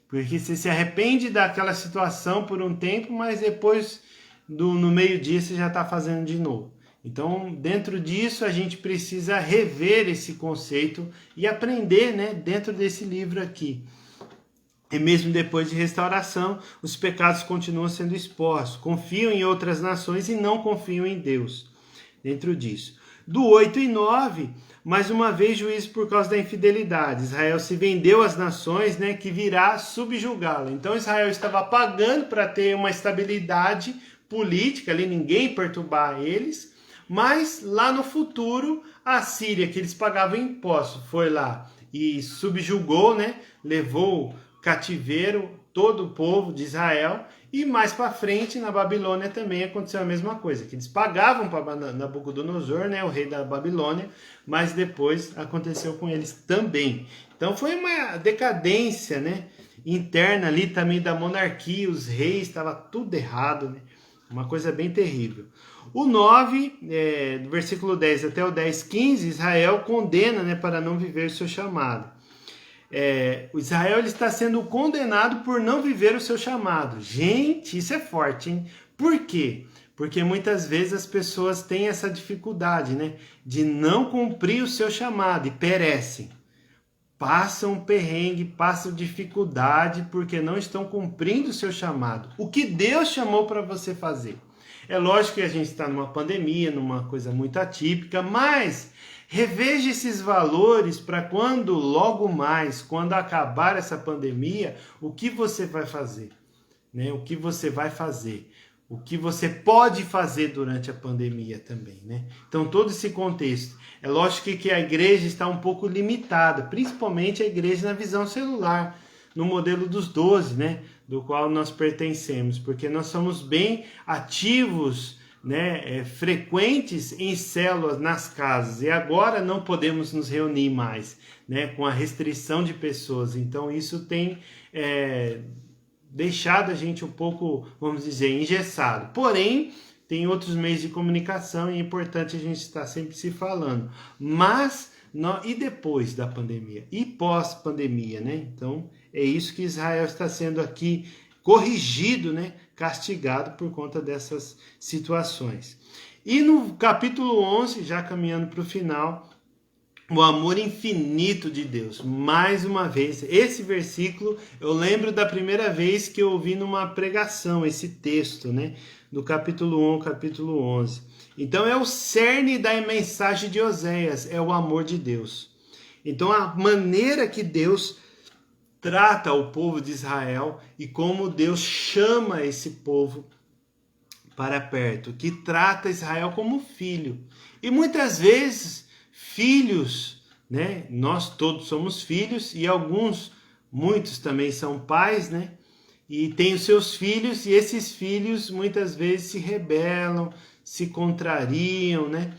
Porque você se arrepende daquela situação por um tempo, mas depois, no meio-dia, você já está fazendo de novo. Então, dentro disso, a gente precisa rever esse conceito e aprender, né, dentro desse livro aqui. E mesmo depois de restauração, os pecados continuam sendo expostos. Confiam em outras nações e não confiam em Deus. Dentro disso. Do 8 e 9, mais uma vez juízo por causa da infidelidade. Israel se vendeu às nações, né, que virá subjugá-la. Então Israel estava pagando para ter uma estabilidade política, ali ninguém perturbar eles. Mas lá no futuro, a Síria, que eles pagavam imposto, foi lá e subjugou, né, levou cativeiro todo o povo de Israel, e mais para frente na Babilônia também aconteceu a mesma coisa, que eles pagavam para Nabucodonosor, né, o rei da Babilônia, mas depois aconteceu com eles também. Então foi uma decadência, né, interna ali também da monarquia, os reis, estava tudo errado, né, uma coisa bem terrível. O 9, do versículo 10 até o 10, 15, Israel condena, né, para não viver o seu chamado. O Israel ele está sendo condenado por não viver o seu chamado. Gente, isso é forte, hein? Por quê? Porque muitas vezes as pessoas têm essa dificuldade, né, de não cumprir o seu chamado e perecem. Passam perrengue, passam dificuldade porque não estão cumprindo o seu chamado. O que Deus chamou para você fazer. É lógico que a gente está numa pandemia, numa coisa muito atípica, mas reveja esses valores para quando, logo mais, quando acabar essa pandemia, o que você vai fazer, né? O que você vai fazer, o que você pode fazer durante a pandemia também, né? Então, todo esse contexto. É lógico que a igreja está um pouco limitada, principalmente a igreja na visão celular, no modelo dos 12, né? Do qual nós pertencemos, porque nós somos bem ativos, né, frequentes em células nas casas, e agora não podemos nos reunir mais, né, com a restrição de pessoas. Então isso tem deixado a gente um pouco, vamos dizer, engessado. Porém, tem outros meios de comunicação e é importante a gente estar sempre se falando. Mas, e depois da pandemia? E pós-pandemia, né? Então, é isso que Israel está sendo aqui corrigido, né? Castigado por conta dessas situações. E no capítulo 11, já caminhando para o final, o amor infinito de Deus. Mais uma vez, esse versículo, eu lembro da primeira vez que eu ouvi numa pregação esse texto, né? Do capítulo 1, capítulo 11. Então é o cerne da mensagem de Oséias, é o amor de Deus. Então a maneira que Deus trata o povo de Israel e como Deus chama esse povo para perto, que trata Israel como filho. E muitas vezes, filhos, né? Nós todos somos filhos e muitos também são pais, né? E têm os seus filhos e esses filhos muitas vezes se rebelam, se contrariam, né?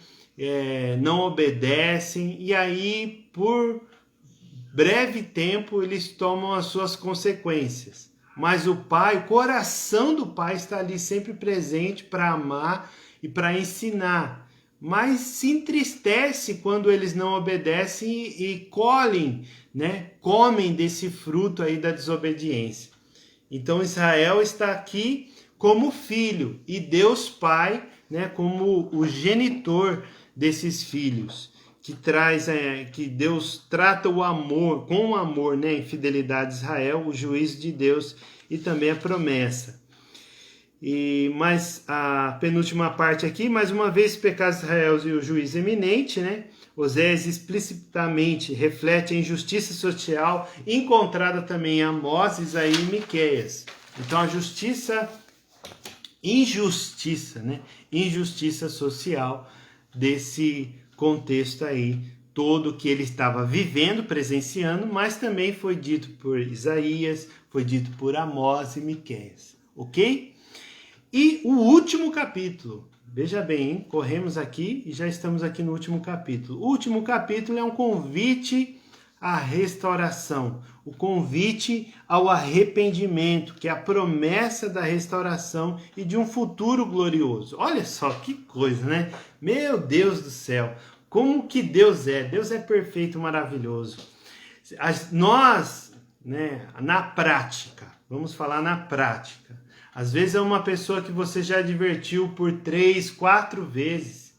Não obedecem e aí por breve tempo eles tomam as suas consequências. Mas o coração do pai está ali sempre presente para amar e para ensinar. Mas se entristece quando eles não obedecem e colhem, né? Comem desse fruto aí da desobediência. Então Israel está aqui como filho e Deus Pai, né? Como o genitor desses filhos. Que Deus trata o amor, com o amor, né, em fidelidade de Israel, o juízo de Deus e também a promessa. Mas a penúltima parte aqui, mais uma vez, pecados de Israel e o juízo eminente, né? Oséias explicitamente reflete a injustiça social encontrada também em Amós, Isaías e Miqueias. Então a injustiça, né? Injustiça social desse contexto aí todo que ele estava vivendo, presenciando, mas também foi dito por Isaías, foi dito por Amós e Miqueias, ok? E o último capítulo, veja bem, hein? Corremos aqui e já estamos aqui no último capítulo. O último capítulo é um convite à restauração, o convite ao arrependimento, que é a promessa da restauração e de um futuro glorioso. Olha só que coisa, né? Meu Deus do céu, como que Deus é? Deus é perfeito, maravilhoso. Nós, né, na prática, vamos falar na prática, às vezes é uma pessoa que você já advertiu por 3, 4 vezes.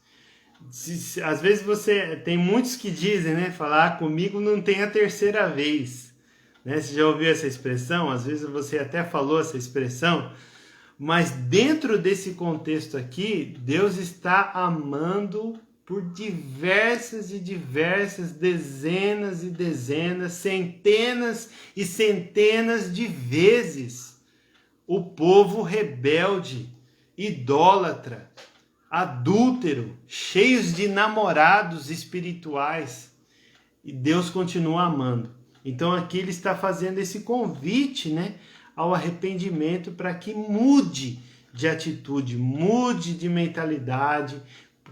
Às vezes você tem muitos que dizem, né? Falar comigo não tem a terceira vez. Né? Você já ouviu essa expressão? Às vezes você até falou essa expressão. Mas dentro desse contexto aqui, Deus está amando por diversas e diversas, dezenas e dezenas, centenas e centenas de vezes o povo rebelde, idólatra, adúltero, cheios de namorados espirituais, e Deus continua amando. Então aqui ele está fazendo esse convite, né, ao arrependimento para que mude de atitude, mude de mentalidade,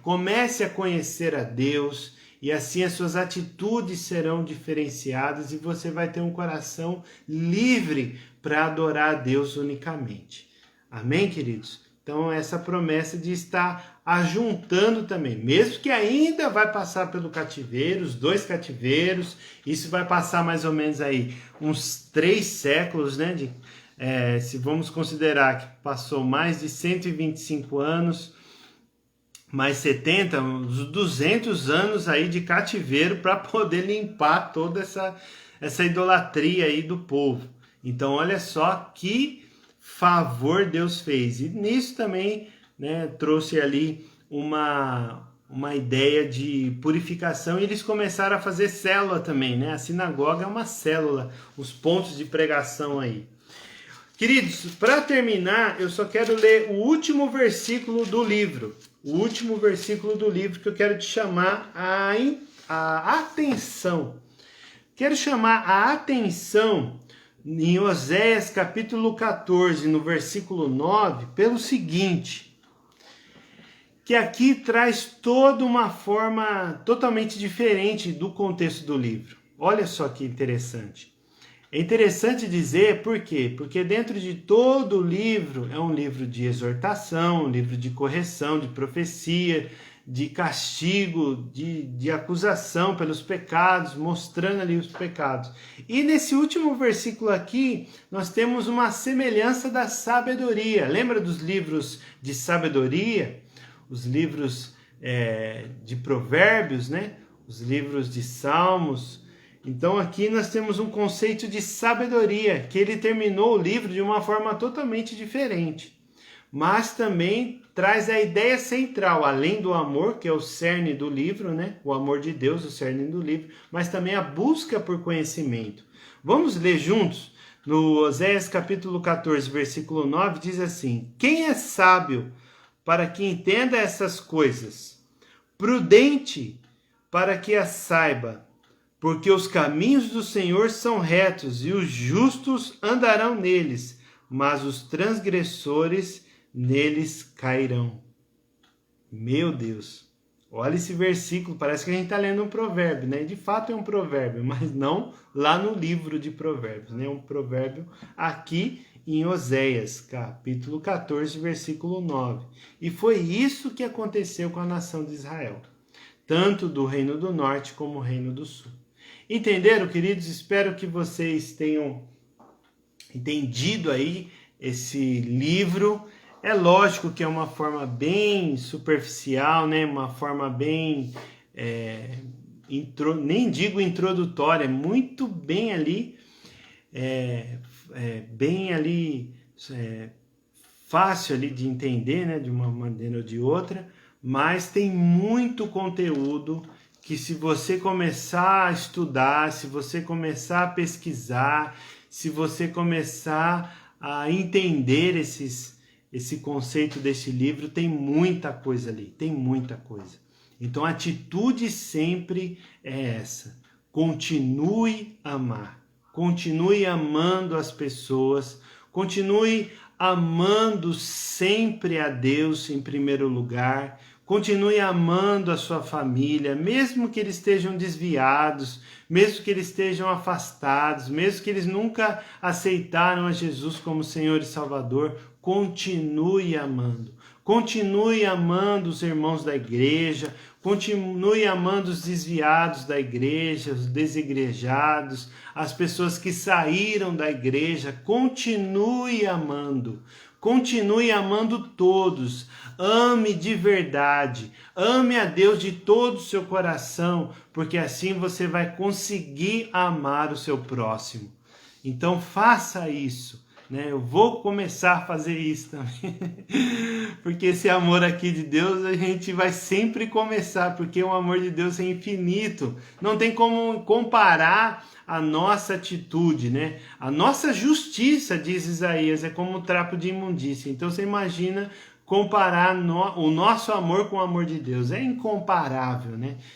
comece a conhecer a Deus, e assim as suas atitudes serão diferenciadas e você vai ter um coração livre para adorar a Deus unicamente. Amém, queridos? Então, essa promessa de estar ajuntando também, mesmo que ainda vai passar pelo cativeiro, os 2 cativeiros, isso vai passar mais ou menos aí uns 3 séculos, né? Se vamos considerar que passou mais de 125 anos, mais 70, uns 200 anos aí de cativeiro para poder limpar toda essa idolatria aí do povo. Então, olha só que favor Deus fez. E nisso também, né, trouxe ali uma ideia de purificação, e eles começaram a fazer célula também, né? A sinagoga é uma célula, os pontos de pregação aí. Queridos, para terminar, eu só quero ler o último versículo do livro. O último versículo do livro que eu quero te chamar a atenção. Quero chamar a atenção em Oséias capítulo 14, no versículo 9, pelo seguinte, que aqui traz toda uma forma totalmente diferente do contexto do livro. Olha só que interessante. É interessante dizer por quê? Porque dentro de todo o livro é um livro de exortação, um livro de correção, de profecia, de castigo, de acusação pelos pecados, mostrando ali os pecados. E nesse último versículo aqui, nós temos uma semelhança da sabedoria. Lembra dos livros de sabedoria? Os livros de provérbios, né? Os livros de salmos. Então aqui nós temos um conceito de sabedoria, que ele terminou o livro de uma forma totalmente diferente. Mas também traz a ideia central, além do amor, que é o cerne do livro, né? O amor de Deus, o cerne do livro, mas também a busca por conhecimento. Vamos ler juntos? No Oséias capítulo 14, versículo 9, diz assim: quem é sábio para que entenda essas coisas? Prudente para que as saiba? Porque os caminhos do Senhor são retos, e os justos andarão neles, mas os transgressores neles cairão. Meu Deus, olha esse versículo, parece que a gente está lendo um provérbio, né? De fato é um provérbio, mas não lá no livro de provérbios, né? Um provérbio aqui em Oséias, capítulo 14, versículo 9. E foi isso que aconteceu com a nação de Israel, tanto do reino do norte como o reino do sul. Entenderam, queridos? Espero que vocês tenham entendido aí esse livro. É lógico que é uma forma bem superficial, né? Uma forma bem, nem digo introdutória, muito bem ali, fácil ali de entender, né? De uma maneira ou de outra, mas tem muito conteúdo que, se você começar a estudar, se você começar a pesquisar, se você começar a entender esse conceito desse livro, tem muita coisa ali, tem muita coisa. Então a atitude sempre é essa. Continue a amar. Continue amando as pessoas. Continue amando sempre a Deus em primeiro lugar. Continue amando a sua família, mesmo que eles estejam desviados, mesmo que eles estejam afastados, mesmo que eles nunca aceitaram a Jesus como Senhor e Salvador. Continue amando. Continue amando os irmãos da igreja, continue amando os desviados da igreja, os desigrejados, as pessoas que saíram da igreja. Continue amando todos. Ame de verdade, ame a Deus de todo o seu coração, porque assim você vai conseguir amar o seu próximo. Então faça isso. Eu vou começar a fazer isso também, porque esse amor aqui de Deus a gente vai sempre começar, porque o amor de Deus é infinito, não tem como comparar a nossa atitude, A nossa justiça, diz Isaías, é como um trapo de imundícia. Então você imagina comparar o nosso amor com o amor de Deus, é incomparável,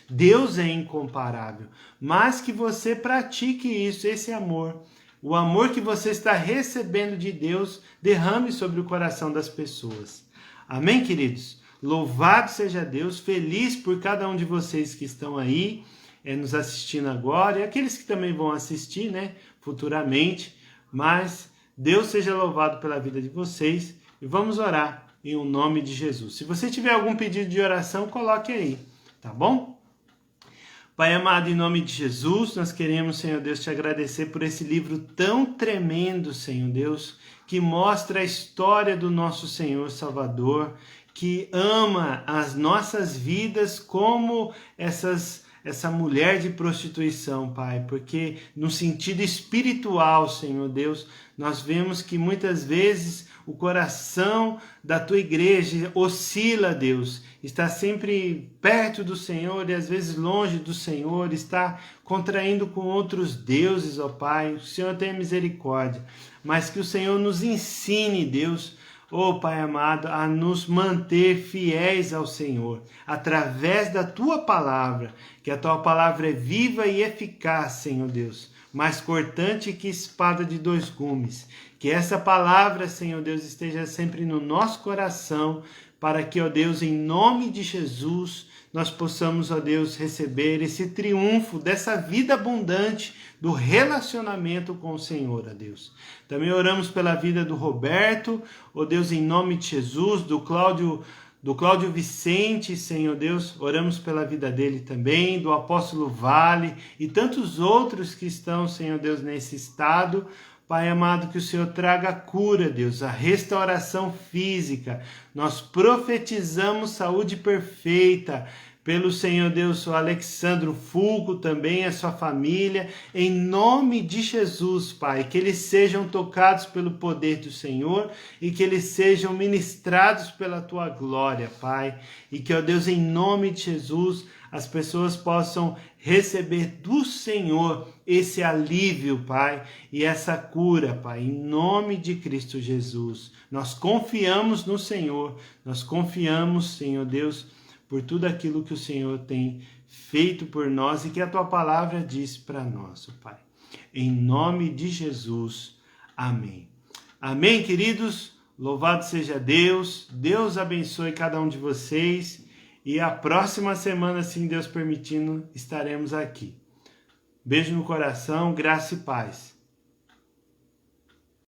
Deus é incomparável, mas que você pratique isso, esse amor. O amor que você está recebendo de Deus, derrame sobre o coração das pessoas. Amém, queridos? Louvado seja Deus, feliz por cada um de vocês que estão aí, nos assistindo agora, e aqueles que também vão assistir, futuramente. Mas Deus seja louvado pela vida de vocês, e vamos orar em o nome de Jesus. Se você tiver algum pedido de oração, coloque aí, tá bom? Pai amado, em nome de Jesus, nós queremos, Senhor Deus, te agradecer por esse livro tão tremendo, Senhor Deus, que mostra a história do nosso Senhor Salvador, que ama as nossas vidas como essa mulher de prostituição, Pai, porque no sentido espiritual, Senhor Deus, nós vemos que muitas vezes o coração da tua igreja oscila, Deus, está sempre perto do Senhor e às vezes longe do Senhor, está contraindo com outros deuses, ó Pai. O Senhor tenha misericórdia, mas que o Senhor nos ensine, Deus, Pai amado, a nos manter fiéis ao Senhor, através da Tua palavra, que a Tua palavra é viva e eficaz, Senhor Deus, mais cortante que espada de 2 gumes. Que essa palavra, Senhor Deus, esteja sempre no nosso coração, para que, ó Deus, em nome de Jesus, nós possamos, ó Deus, receber esse triunfo dessa vida abundante do relacionamento com o Senhor, ó Deus. Também oramos pela vida do Roberto, ó Deus, em nome de Jesus, do Cláudio Vicente, Senhor Deus, oramos pela vida dele também, do apóstolo Vale e tantos outros que estão, Senhor Deus, nesse estado. Pai amado, que o Senhor traga a cura, Deus, a restauração física. Nós profetizamos saúde perfeita pelo Senhor Deus, o Alexandro Fulco também, a sua família, em nome de Jesus, Pai, que eles sejam tocados pelo poder do Senhor e que eles sejam ministrados pela Tua glória, Pai, e que, ó Deus, em nome de Jesus, as pessoas possam receber do Senhor esse alívio, Pai, e essa cura, Pai, em nome de Cristo Jesus. Nós confiamos no Senhor, nós confiamos, Senhor Deus, por tudo aquilo que o Senhor tem feito por nós e que a Tua palavra diz para nós, Pai. Em nome de Jesus, amém. Amém, queridos? Louvado seja Deus, Deus abençoe cada um de vocês e a próxima semana, se Deus permitindo, estaremos aqui. Beijo no coração, graça e paz.